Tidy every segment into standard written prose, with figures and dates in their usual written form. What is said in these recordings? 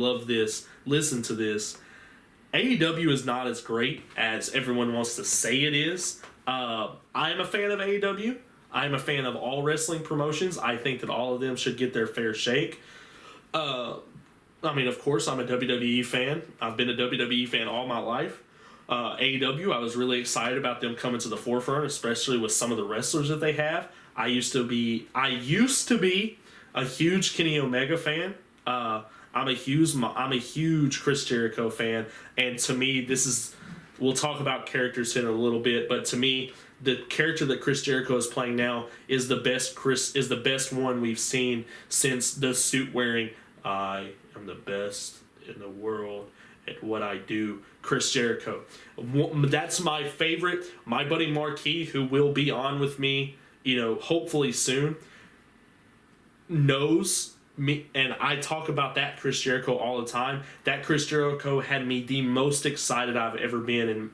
love this, listen to this. AEW is not as great as everyone wants to say it is. I am a fan of AEW. I am a fan of all wrestling promotions. I think that all of them should get their fair shake. I mean, of course, I'm a WWE fan. I've been a WWE fan all my life. AEW, I was really excited about them coming to the forefront, especially with some of the wrestlers that they have. I used to be a huge Kenny Omega fan. I'm a huge Chris Jericho fan, and to me, we'll talk about characters in a little bit, but to me, the character that Chris Jericho is playing now is the best one we've seen since the suit wearing "I am the best in the world at what I do" Chris Jericho. That's my favorite. My buddy Marquis, who will be on with me, hopefully soon, knows me, and I talk about that Chris Jericho all the time. That Chris Jericho had me the most excited I've ever been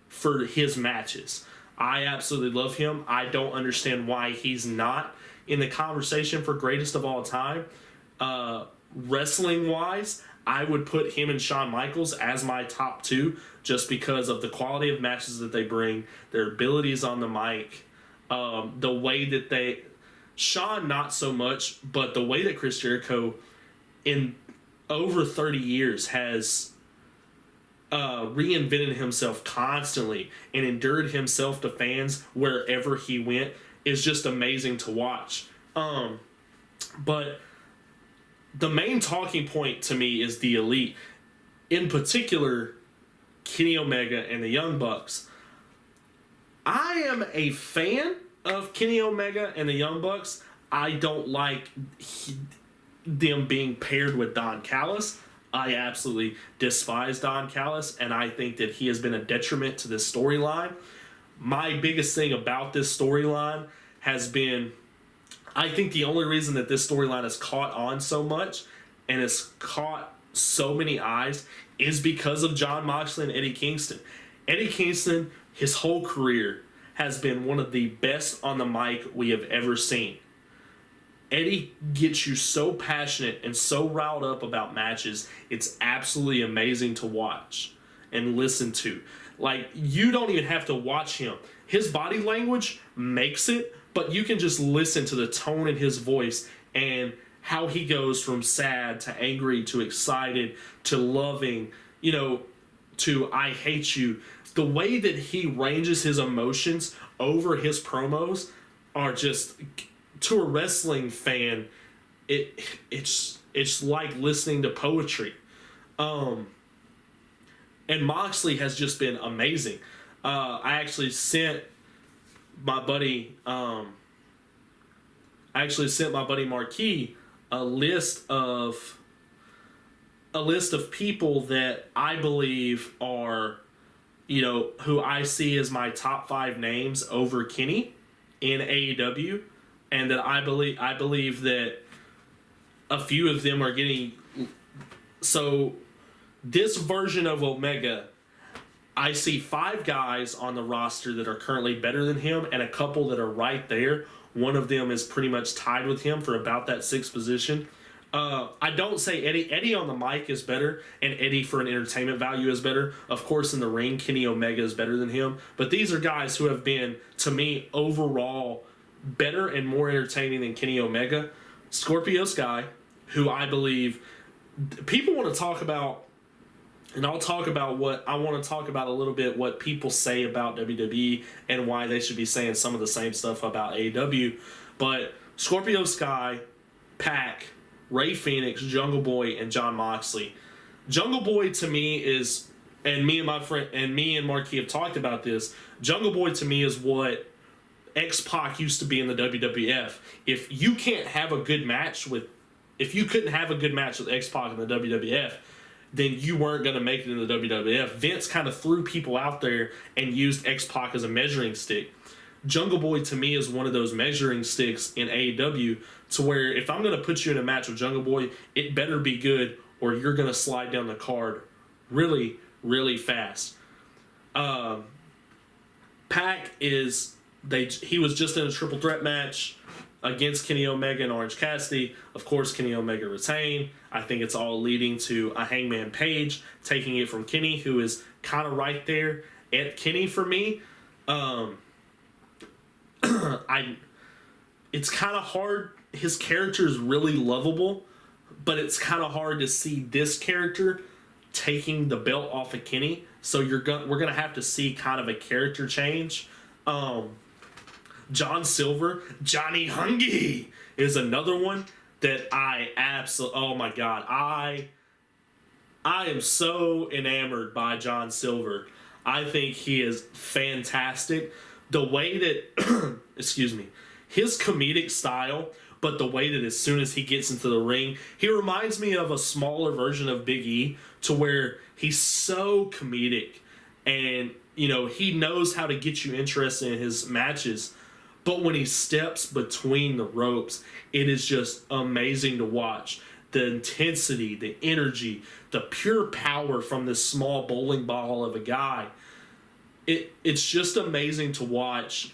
for his matches. I absolutely love him. I don't understand why he's not in the conversation for greatest of all time. Wrestling wise, I would put him and Shawn Michaels as my top two, just because of the quality of matches that they bring, their abilities on the mic, the way that Shawn not so much, but the way that Chris Jericho in over 30 years has reinvented himself constantly and endured himself to fans wherever he went is just amazing to watch. But the main talking point to me is the Elite. In particular, Kenny Omega and the Young Bucks. I am a fan of Kenny Omega and the Young Bucks. I don't like them being paired with Don Callis. I absolutely despise Don Callis, and I think that he has been a detriment to this storyline. My biggest thing about this storyline has been, I think the only reason that this storyline has caught on so much and has caught so many eyes is because of Jon Moxley and Eddie Kingston. Eddie Kingston, his whole career, has been one of the best on the mic we have ever seen. Eddie gets you so passionate and so riled up about matches. It's absolutely amazing to watch and listen to. You don't even have to watch him. His body language makes it, but you can just listen to the tone in his voice and how he goes from sad to angry to excited to loving, to I hate you. The way that he ranges his emotions over his promos are just, to a wrestling fan, it's like listening to poetry. And Moxley has just been amazing. I actually sent my buddy Marquis a list of people that I believe are, who I see as my top 5 names over Kenny in AEW, and that I believe that a few of them are getting. So this version of Omega, I see 5 guys on the roster that are currently better than him, and a couple that are right there. One of them is pretty much tied with him for about that 6th position. I don't say Eddie. Eddie on the mic is better, and Eddie for an entertainment value is better. Of course, in the ring, Kenny Omega is better than him. But these are guys who have been, to me, overall better and more entertaining than Kenny Omega. Scorpio Sky, who I believe people want to talk about, and I'll talk about what I want to talk about a little bit, what people say about WWE and why they should be saying some of the same stuff about AEW. But Scorpio Sky, Pac, Ray Phoenix, Jungle Boy, and Jon Moxley. Jungle Boy to me is, and me and my friend and me and Marquis have talked about this. Jungle Boy to me is what X-Pac used to be in the WWF. If you couldn't have a good match with X-Pac in the WWF, then you weren't going to make it in the WWF. Vince kind of threw people out there and used X-Pac as a measuring stick. Jungle Boy to me is one of those measuring sticks in AEW, to where if I'm going to put you in a match with Jungle Boy, it better be good or you're going to slide down the card really, really fast. Pac he was just in a triple threat match against Kenny Omega and Orange Cassidy. Of course, Kenny Omega retained. I think it's all leading to a Hangman Page taking it from Kenny, who is kind of right there at Kenny for me. It's kind of hard. His character is really lovable, but it's kind of hard to see this character taking the belt off of Kenny. So we're gonna have to see kind of a character change. John Silver, Johnny Hungy is another one that I absolutely. Oh my God, I am so enamored by John Silver. I think he is fantastic. The way that, excuse me, his comedic style, but the way that as soon as he gets into the ring, he reminds me of a smaller version of Big E, to where he's so comedic and, you know, he knows how to get you interested in his matches. But when he steps between the ropes, it is just amazing to watch. The intensity, the energy, the pure power from this small bowling ball of a guy. It's just amazing to watch.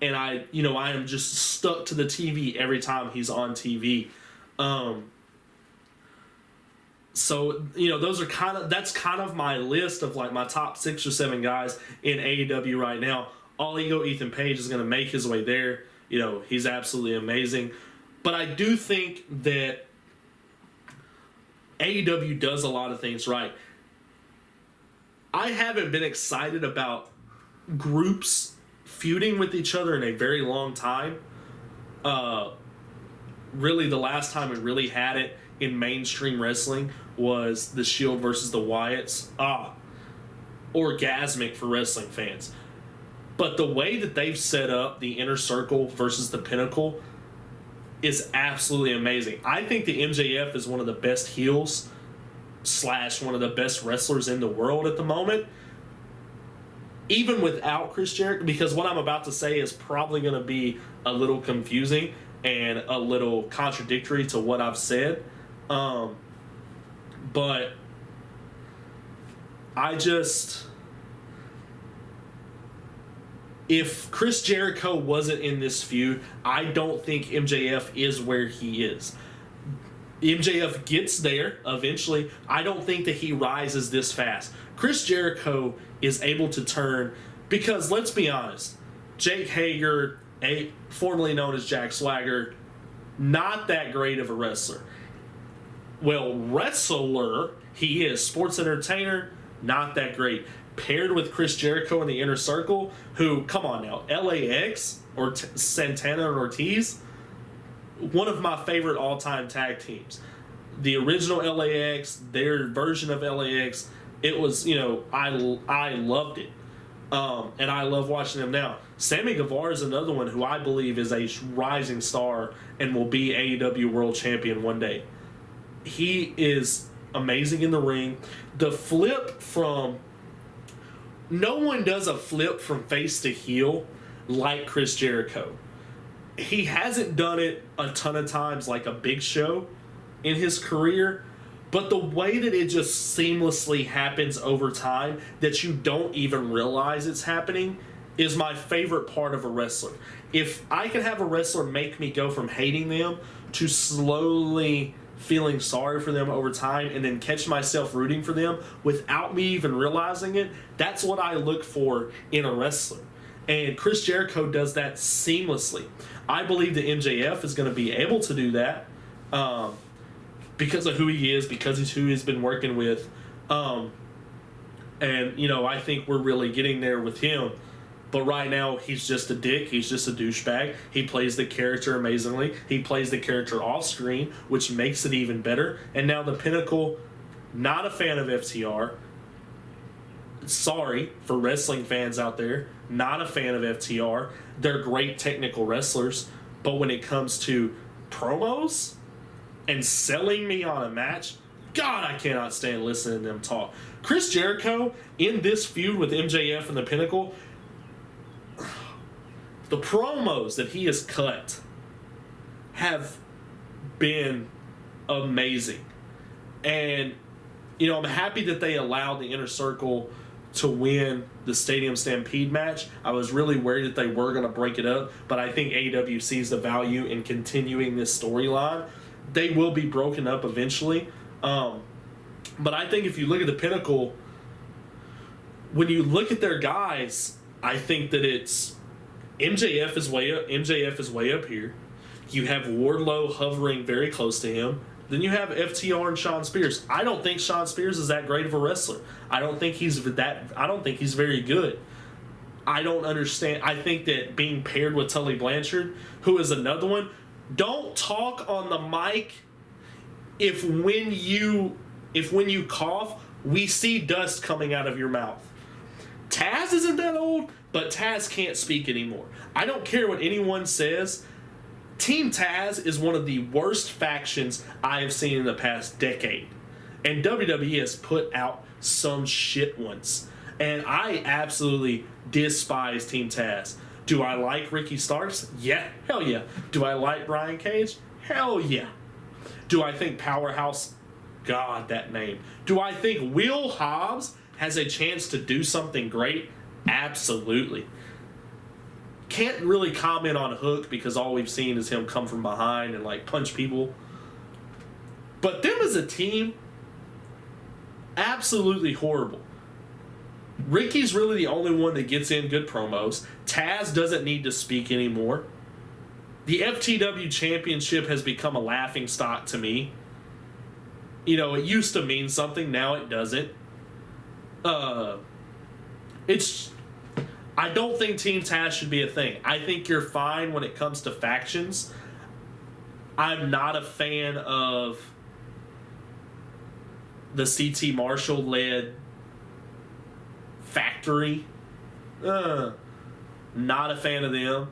And I am just stuck to the TV every time he's on TV. So, you know, that's kind of my list of like my top 6 or 7 guys in AEW right now. All Ego Ethan Page is going to make his way there. You know, he's absolutely amazing. But I do think that AEW does a lot of things right. I haven't been excited about groups feuding with each other in a very long time. Really, the last time we really had it in mainstream wrestling was the Shield versus the Wyatts. Orgasmic for wrestling fans. But the way that they've set up the Inner Circle versus the Pinnacle is absolutely amazing. I think the MJF is one of the best heels / one of the best wrestlers in the world at the moment. Even without Chris Jericho, because what I'm about to say is probably going to be a little confusing and a little contradictory to what I've said. But if Chris Jericho wasn't in this feud, I don't think MJF is where he is. MJF gets there eventually. I don't think that he rises this fast. Chris Jericho is able to turn, because let's be honest, Jake Hager, formerly known as Jack Swagger, not that great of a wrestler. Well, wrestler, he is. Sports entertainer, not that great. Paired with Chris Jericho in the Inner Circle, who, come on now, LAX or Santana and Ortiz, one of my favorite all-time tag teams. The original LAX, their version of LAX, it was, you know, I loved it. And I love watching them now. Sammy Guevara is another one who I believe is a rising star and will be AEW World Champion one day. He is amazing in the ring. The flip from... No one does a flip from face to heel like Chris Jericho. He hasn't done it a ton of times like a Big Show in his career, but the way that it just seamlessly happens over time that you don't even realize it's happening is my favorite part of a wrestler. If I could have a wrestler make me go from hating them to slowly feeling sorry for them over time and then catch myself rooting for them without me even realizing it, that's what I look for in a wrestler. And Chris Jericho does that seamlessly. I believe that MJF is going to be able to do that because of who he is, because he's who he's been working with. And, you know, I think we're really getting there with him. But right now, he's just a dick. He's just a douchebag. He plays the character amazingly. He plays the character off screen, which makes it even better. And now the Pinnacle, not a fan of FTR. Sorry for wrestling fans out there. Not a fan of FTR. They're great technical wrestlers. But when it comes to promos and selling me on a match, God, I cannot stand listening to them talk. Chris Jericho, in this feud with MJF and the Pinnacle, the promos that he has cut have been amazing. And, you know, I'm happy that they allowed the Inner Circle to win the Stadium Stampede match. I was really worried that they were going to break it up, but I think AEW sees the value in continuing this storyline. They will be broken up eventually. But I think if you look at the Pinnacle, when you look at their guys, I think that it's MJF is way up. MJF is way up here. You have Wardlow hovering very close to him. Then you have FTR and Shawn Spears. I don't think Shawn Spears is that great of a wrestler. I don't think he's very good. I don't understand. I think that being paired with Tully Blanchard, who is another one, don't talk on the mic if when you cough, we see dust coming out of your mouth. Taz isn't that old, but Taz can't speak anymore. I don't care what anyone says. Team Taz is one of the worst factions I have seen in the past decade. And WWE has put out some shit ones. And I absolutely despise Team Taz. Do I like Ricky Starks? Yeah. Hell yeah. Do I like Brian Cage? Hell yeah. Do I think Powerhouse... God, that name. Do I think Will Hobbs has a chance to do something great? Absolutely. Can't really comment on Hook because all we've seen is him come from behind and like punch people. But them as a team, absolutely horrible. Ricky's really the only one that gets in good promos. Taz doesn't need to speak anymore. The FTW Championship has become a laughingstock to me. You know, it used to mean something, now it doesn't. I don't think Team Taz should be a thing. I think you're fine when it comes to factions. I'm not a fan of the CT Marshall-led factory. Not a fan of them.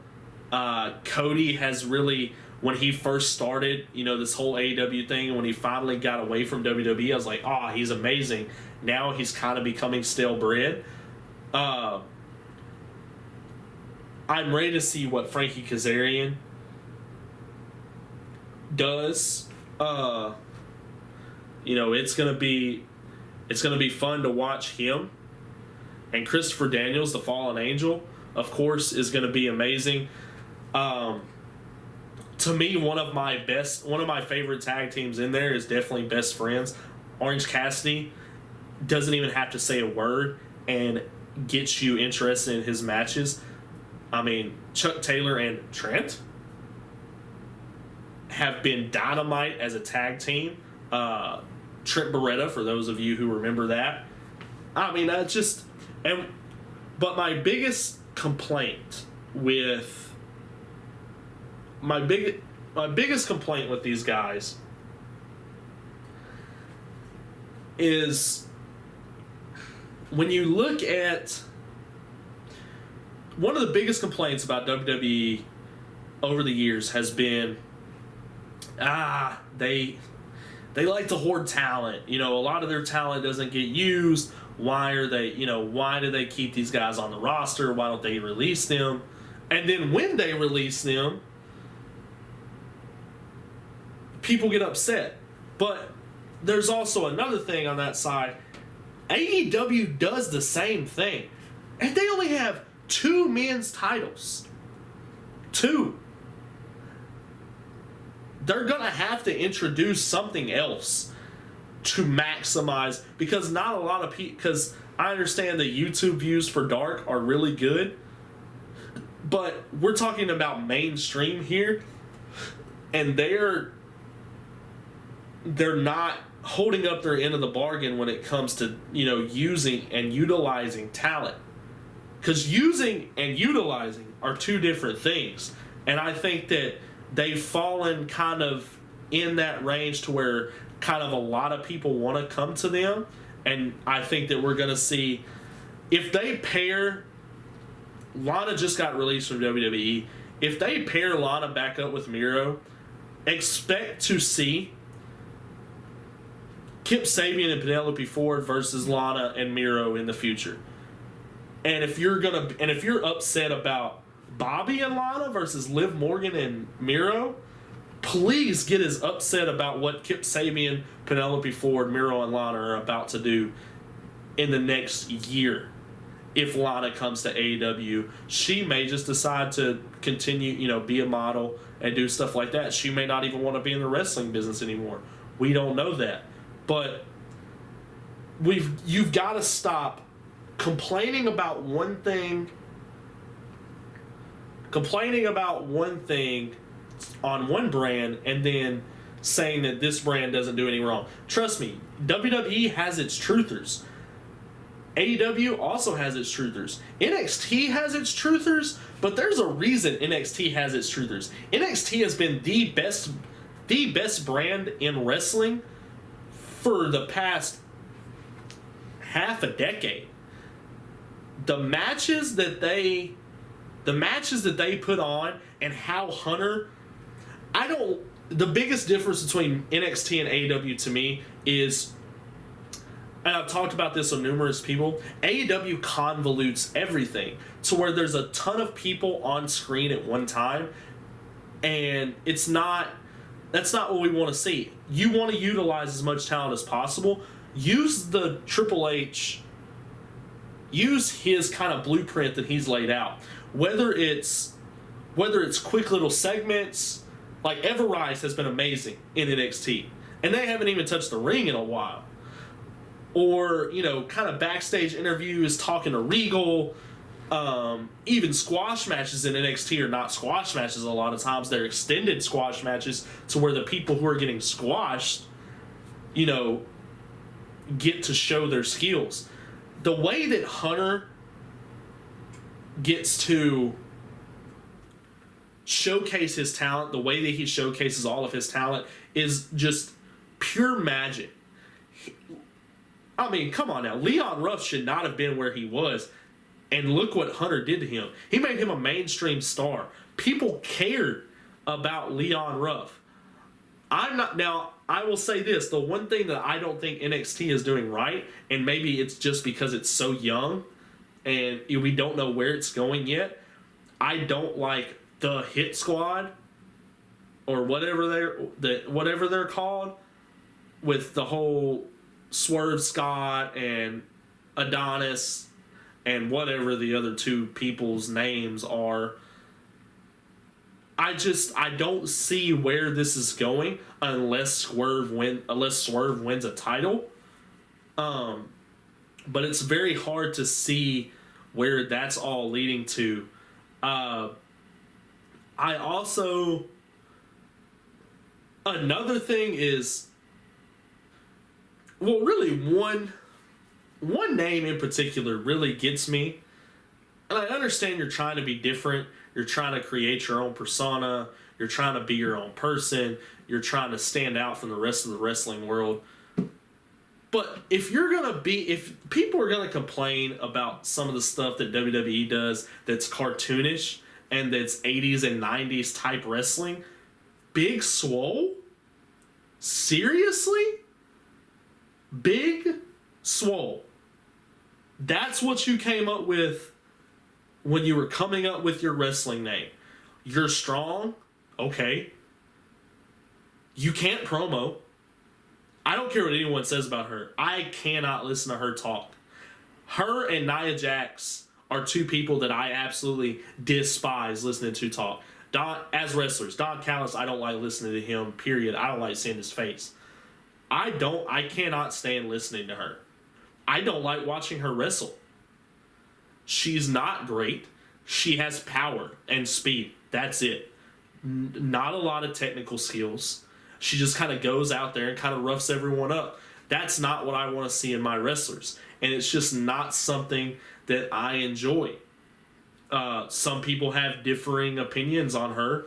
Cody has really, when he first started, you know, this whole AEW thing, when he finally got away from WWE, I was like, oh, he's amazing. Now he's kind of becoming stale bread. I'm ready to see what Frankie Kazarian does. You know, it's gonna be fun to watch him. And Christopher Daniels, the Fallen Angel, of course, is gonna be amazing. To me, one of my favorite tag teams in there is definitely Best Friends. Orange Cassidy doesn't even have to say a word and gets you interested in his matches. I mean, Chuck Taylor and Trent have been dynamite as a tag team. Trent Beretta, for those of you who remember that. I mean, but my biggest complaint with these guys is when you look at one of the biggest complaints about WWE over the years has been they like to hoard talent. You know, a lot of their talent doesn't get used. Why do they keep these guys on the roster? Why don't they release them? And then when they release them, people get upset. But there's also another thing on that side. AEW does the same thing. And they only have 2 men's titles. 2. They're going to have to introduce something else to maximize, because not a lot of people, because I understand the YouTube views for Dark are really good, but we're talking about mainstream here, and they're not holding up their end of the bargain when it comes to, you know, using and utilizing talent. Because using and utilizing are 2 different things. And I think that they've fallen kind of in that range to where kind of a lot of people want to come to them. And I think that we're going to see, if they pair, Lana just got released from WWE. If they pair Lana back up with Miro, expect to see Kip Sabian and Penelope Ford versus Lana and Miro in the future. And if you're upset about Bobby and Lana versus Liv Morgan and Miro, please get as upset about what Kip Sabian, Penelope Ford, Miro, and Lana are about to do in the next year. If Lana comes to AEW, she may just decide to continue, be a model and do stuff like that. She may not even want to be in the wrestling business anymore. We don't know that. But you've got to stop complaining about one thing on one brand and then saying that this brand doesn't do any wrong. Trust me, WWE has its truthers. AEW also has its truthers. NXT has its truthers, but there's a reason NXT has its truthers. NXT has been the best brand in wrestling for the past half a decade. The matches that they put on and how Hunter, the biggest difference between NXT and AEW to me is, and I've talked about this with numerous people, AEW convolutes everything to where there's a ton of people on screen at one time, and that's not what we want to see. You want to utilize as much talent as possible. Use the Triple H, use his kind of blueprint that he's laid out. Whether it's quick little segments, like Everrise has been amazing in NXT, and they haven't even touched the ring in a while. Or, kind of backstage interviews, talking to Regal. Even squash matches in NXT are not squash matches a lot of times. They're extended squash matches to where the people who are getting squashed, get to show their skills. The way that Hunter gets to showcase his talent, the way that he showcases all of his talent is just pure magic. I mean, come on now. Leon Ruff should not have been where he was. And look what Hunter did to him. He made him a mainstream star. People cared about Leon Ruff. I will say this. The one thing that I don't think NXT is doing right, and maybe it's just because it's so young and we don't know where it's going yet, I don't like the Hit Squad or whatever they're called, with the whole Swerve Scott and Adonis and whatever the other two people's names are. I don't see where this is going unless Swerve wins a title. But it's very hard to see where that's all leading to. Another thing is, well, really one name in particular really gets me. And I understand you're trying to be different. You're trying to create your own persona. You're trying to be your own person. You're trying to stand out from the rest of the wrestling world. But if people are going to complain about some of the stuff that WWE does that's cartoonish and that's 80s and 90s type wrestling, Big Swole? Seriously? Big Swole. That's what you came up with when you were coming up with your wrestling name. You're strong? Okay. You can't promo. I don't care what anyone says about her. I cannot listen to her talk. Her and Nia Jax are two people that I absolutely despise listening to talk. As wrestlers, Don Callis, I don't like listening to him, period. I don't like seeing his face. I cannot stand listening to her. I don't like watching her wrestle. She's not great. She has power and speed. That's it. Not a lot of technical skills. She just kind of goes out there and kind of roughs everyone up. That's not what I want to see in my wrestlers. And it's just not something that I enjoy. Some people have differing opinions on her.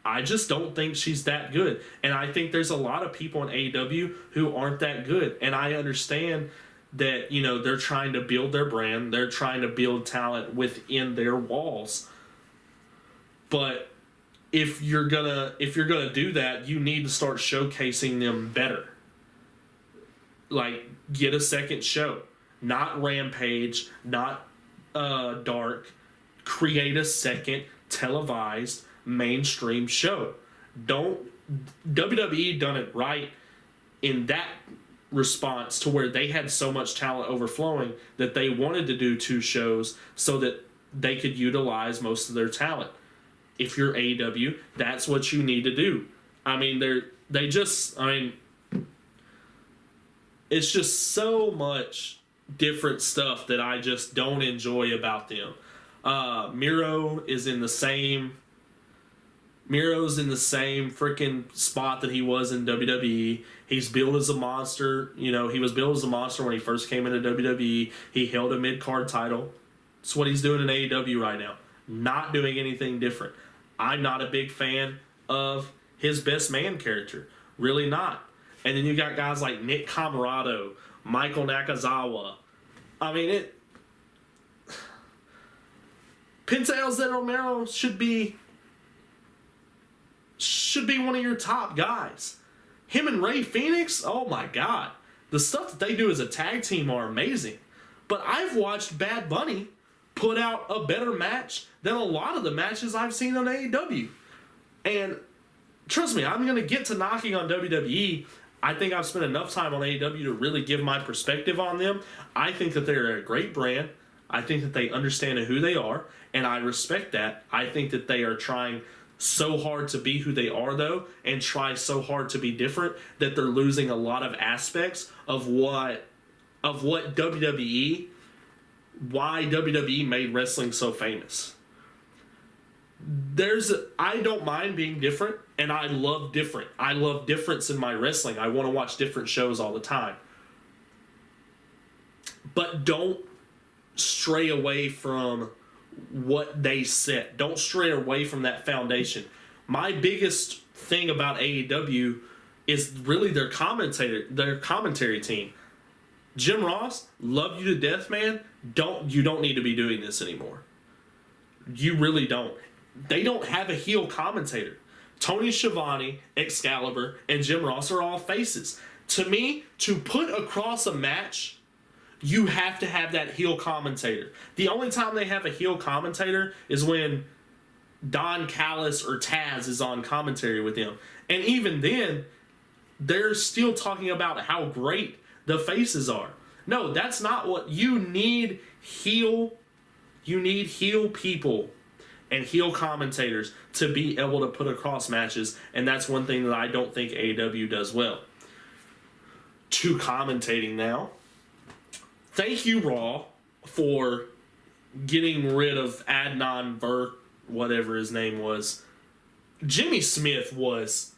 I just don't think she's that good. And I think there's a lot of people in AEW who aren't that good. And I understand that, they're trying to build their brand. They're trying to build talent within their walls. But if you're gonna do that, you need to start showcasing them better. Like, get a second show. Not Rampage, not Dark. Create a second televised mainstream show. WWE done it right in that response to where they had so much talent overflowing that they wanted to do 2 shows so that they could utilize most of their talent. If you're AEW, that's what you need to do. I mean, it's just so much different stuff that I just don't enjoy about them. Miro's in the same freaking spot that he was in WWE. He's billed as a monster. You know, he was billed as a monster when he first came into WWE. He held a mid-card title. That's what he's doing in AEW right now. Not doing anything different. I'm not a big fan of his best man character. Really not. And then you got guys like Nick Camarado, Michael Nakazawa. I mean, Penta El Zé Romero should be one of your top guys. Him and Rey Fenix, oh my God. The stuff that they do as a tag team are amazing. But I've watched Bad Bunny put out a better match than a lot of the matches I've seen on AEW. And trust me, I'm going to get to knocking on WWE. I think I've spent enough time on AEW to really give my perspective on them. I think that they're a great brand. I think that they understand who they are, and I respect that. I think that they are trying so hard to be who they are, though, and try so hard to be different that they're losing a lot of aspects of what WWE, why WWE made wrestling so famous. I don't mind being different, and I love different. I love difference in my wrestling. I want to watch different shows all the time. But don't stray away from what they set. Don't stray away from that foundation. My biggest thing about AEW is really their commentary team. Jim Ross, love you to death, man. You don't need to be doing this anymore. You really don't. They don't have a heel commentator. Tony Schiavone, Excalibur, and Jim Ross are all faces. To me, to put across a match, you have to have that heel commentator. The only time they have a heel commentator is when Don Callis or Taz is on commentary with them. And even then, they're still talking about how great the faces are. No, that's not what you need. You need heel people and heel commentators to be able to put across matches, and that's one thing that I don't think AEW does well. To commentating now. Thank you, Raw, for getting rid of Adnan Virk, whatever his name was. Jimmy Smith was